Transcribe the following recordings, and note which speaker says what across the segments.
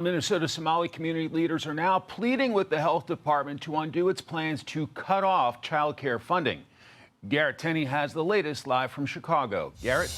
Speaker 1: Minnesota Somali community leaders are now pleading with the health department to undo its plans to cut off child care funding. Garrett Tenney has the latest live from Chicago. Garrett?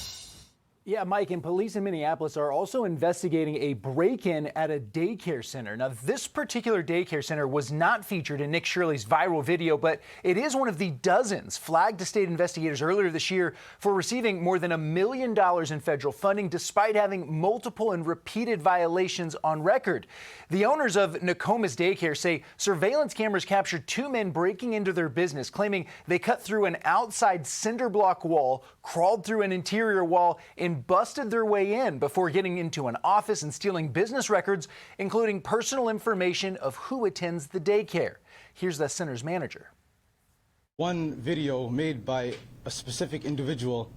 Speaker 2: Yeah, Mike, and police in Minneapolis are also investigating a break-in at a daycare center. Now, this particular daycare center was not featured in Nick Shirley's viral video, but it is one of the dozens flagged to state investigators earlier this year for receiving more than $1 million in federal funding, despite having multiple and repeated violations on record. The owners of Nokomis Daycare say surveillance cameras captured two men breaking into their business, claiming they cut through an outside cinder block wall, crawled through an interior wall, and busted their way in before getting into an office and stealing business records, including personal information of who attends the daycare. Here's the center's manager.
Speaker 3: One video made by a specific individual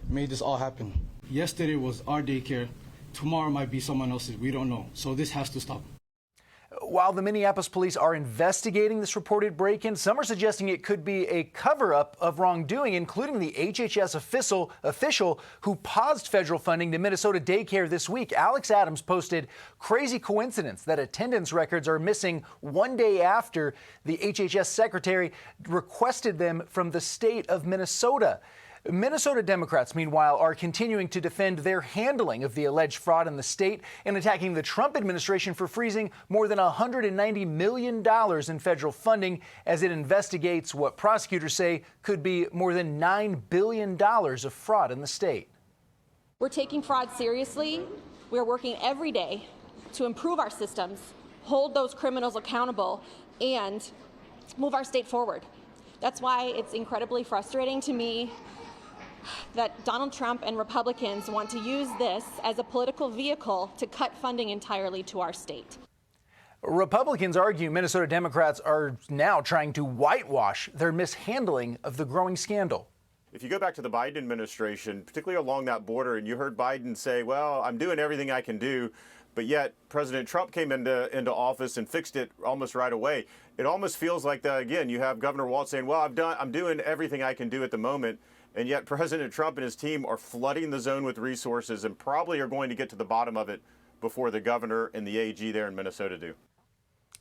Speaker 3: made this all happen. Yesterday was our daycare. Tomorrow might be someone else's. We don't know. So this has to stop.
Speaker 2: While the Minneapolis police are investigating this reported break-in, some are suggesting it could be a cover-up of wrongdoing, including the HHS official who paused federal funding to Minnesota daycare this week. Alex Adams posted, "Crazy coincidence that attendance records are missing one day after the HHS secretary requested them from the state of Minnesota." Minnesota Democrats, meanwhile, are continuing to defend their handling of the alleged fraud in the state and attacking the Trump administration for freezing more than $190 million in federal funding as it investigates what prosecutors say could be more than $9 billion of fraud in the state.
Speaker 4: We're taking fraud seriously. We're working every day to improve our systems, hold those criminals accountable, and move our state forward. That's why it's incredibly frustrating to me that Donald Trump and Republicans want to use this as a political vehicle to cut funding entirely to our state.
Speaker 2: Republicans argue Minnesota Democrats are now trying to whitewash their mishandling of the growing scandal.
Speaker 5: If you go back to the Biden administration, particularly along that border, and you heard Biden say, well, I'm doing everything I can do, but yet President Trump came into office and fixed it almost right away. It almost feels like that, again, you have Governor Walz saying, well, I'm doing everything I can do at the moment. And yet President Trump and his team are flooding the zone with resources and probably are going to get to the bottom of it before the governor and the AG there in Minnesota do.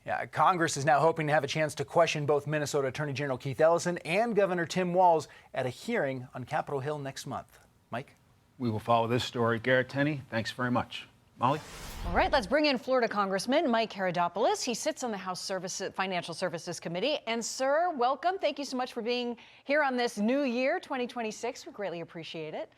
Speaker 2: Yeah, Congress is now hoping to have a chance to question both Minnesota Attorney General Keith Ellison and Governor Tim Walz at a hearing on Capitol Hill next month. Mike?
Speaker 1: We will follow this story. Garrett Tenney, thanks very much. Molly?
Speaker 6: All right, let's bring in Florida Congressman Mike Haridopolos. He sits on the House Financial Services Committee. And, sir, welcome. Thank you so much for being here on this new year, 2026. We greatly appreciate it.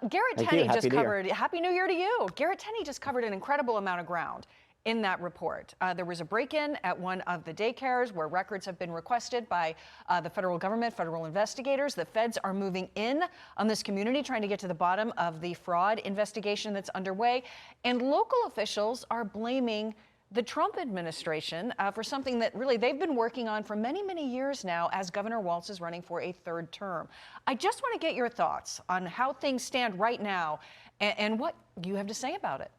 Speaker 6: Garrett Tenney just covered. Happy New Year to you. Garrett Tenney just covered an incredible amount of ground in that report. There was a break-in at one of the daycares where records have been requested by the federal government, federal investigators. The feds are moving in on this community, trying to get to the bottom of the fraud investigation that's underway. And local officials are blaming the Trump administration for something that really they've been working on for many, many years now as Governor Walz is running for a third term. I just want to get your thoughts on how things stand right now and what you have to say about it.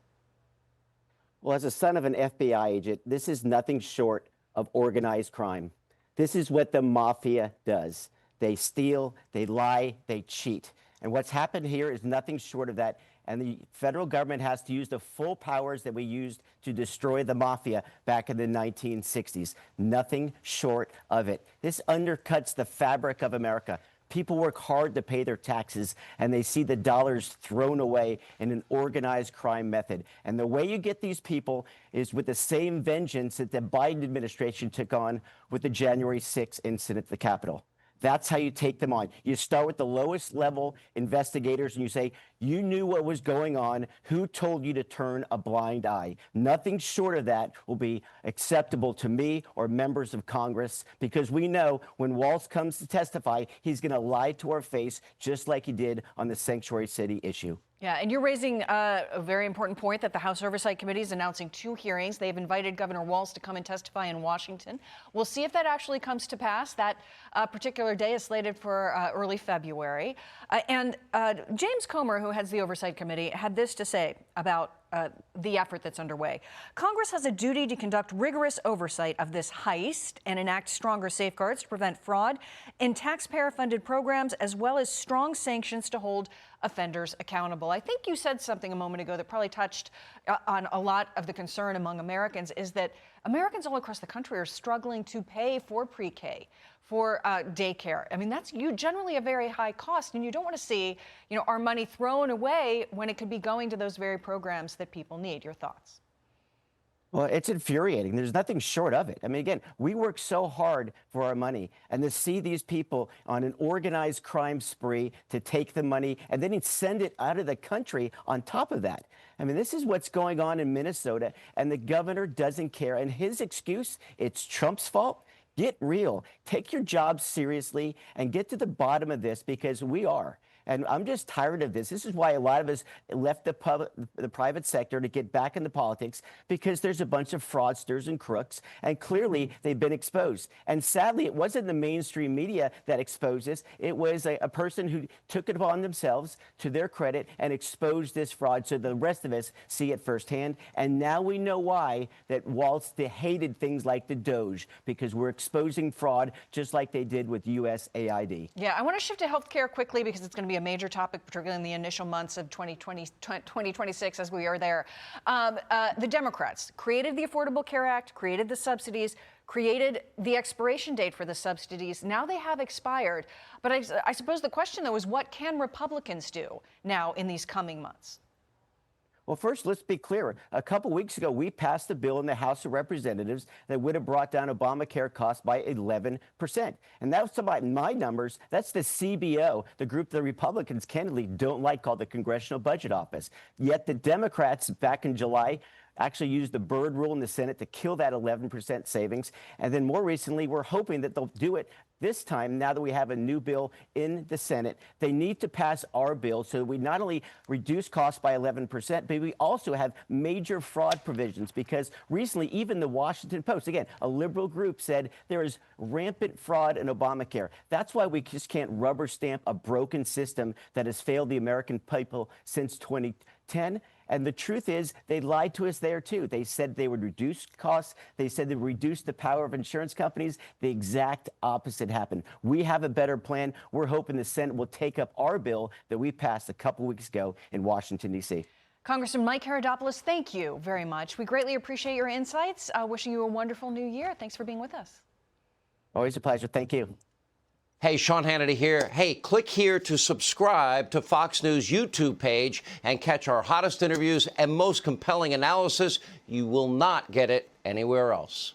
Speaker 7: Well, as a son of an FBI agent, this is nothing short of organized crime. This is what the mafia does. They steal, they lie, they cheat. And what's happened here is nothing short of that. And the federal government has to use the full powers that we used to destroy the mafia back in the 1960s. Nothing short of it. This undercuts the fabric of America. People work hard to pay their taxes, and they see the dollars thrown away in an organized crime method. And the way you get these people is with the same vengeance that the Biden administration took on with the January 6th incident at the Capitol. That's how you take them on. You start with the lowest level investigators and you say, you knew what was going on. Who told you to turn a blind eye? Nothing short of that will be acceptable to me or members of Congress, because we know when Walz comes to testify, he's going to lie to our face just like he did on the Sanctuary City issue.
Speaker 6: Yeah, and you're raising a very important point that the House Oversight Committee is announcing 2 hearings. They've invited Governor Walz to come and testify in Washington. We'll see if that actually comes to pass. That particular day is slated for early February. And James Comer, who heads the Oversight Committee, had this to say about the effort that's underway. Congress has a duty to conduct rigorous oversight of this heist and enact stronger safeguards to prevent fraud in taxpayer-funded programs, as well as strong sanctions to hold offenders accountable. I think you said something a moment ago that probably touched on a lot of the concern among Americans, is that Americans all across the country are struggling to pay for pre-K, for daycare. I mean, that's generally a very high cost, and you don't want to see, our money thrown away when it could be going to those very programs that people need. Your thoughts?
Speaker 7: Well, it's infuriating. There's nothing short of it. I mean, again, we work so hard for our money, and to see these people on an organized crime spree to take the money and then send it out of the country on top of that. I mean, this is what's going on in Minnesota, and the governor doesn't care. And his excuse, it's Trump's fault. Get real. Take your job seriously and get to the bottom of this, because we are. And I'm just tired of this. This is why a lot of us left the private sector to get back into politics, because there's a bunch of fraudsters and crooks, and clearly they've been exposed. And sadly, it wasn't the mainstream media that exposed this. It was a person who took it upon themselves, to their credit, and exposed this fraud so the rest of us see it firsthand. And now we know why that Waltz hated things like the Doge, because we're exposing fraud just like they did with USAID.
Speaker 6: Yeah, I want to shift to healthcare quickly, because it's going to be a major topic, particularly in the initial months of 2026 as we are there. The Democrats created the Affordable Care Act, created the subsidies, created the expiration date for the subsidies. Now they have expired. But I suppose the question, though, is what can Republicans do now in these coming months?
Speaker 7: Well, first, let's be clear. A couple weeks ago, we passed a bill in the House of Representatives that would have brought down Obamacare costs by 11%. And that's about my numbers. That's the CBO, the group the Republicans candidly don't like, called the Congressional Budget Office. Yet the Democrats back in July actually used the Byrd rule in the Senate to kill that 11% savings. And then more recently, we're hoping that they'll do it this time, now that we have a new bill in the Senate. They need to pass our bill so that we not only reduce costs by 11%, but we also have major fraud provisions, because recently even the Washington Post, again, a liberal group, said there is rampant fraud in Obamacare. That's why we just can't rubber stamp a broken system that has failed the American people since 2010. And the truth is, they lied to us there, too. They said they would reduce costs. They said they would reduce the power of insurance companies. The exact opposite happened. We have a better plan. We're hoping the Senate will take up our bill that we passed a couple weeks ago in Washington, D.C.
Speaker 6: Congressman Mike Haridopolos, thank you very much. We greatly appreciate your insights. Wishing you a wonderful new year. Thanks for being with us.
Speaker 7: Always a pleasure. Thank you.
Speaker 8: Hey, Sean Hannity here. Hey, click here to subscribe to Fox News YouTube page and catch our hottest interviews and most compelling analysis. You will not get it anywhere else.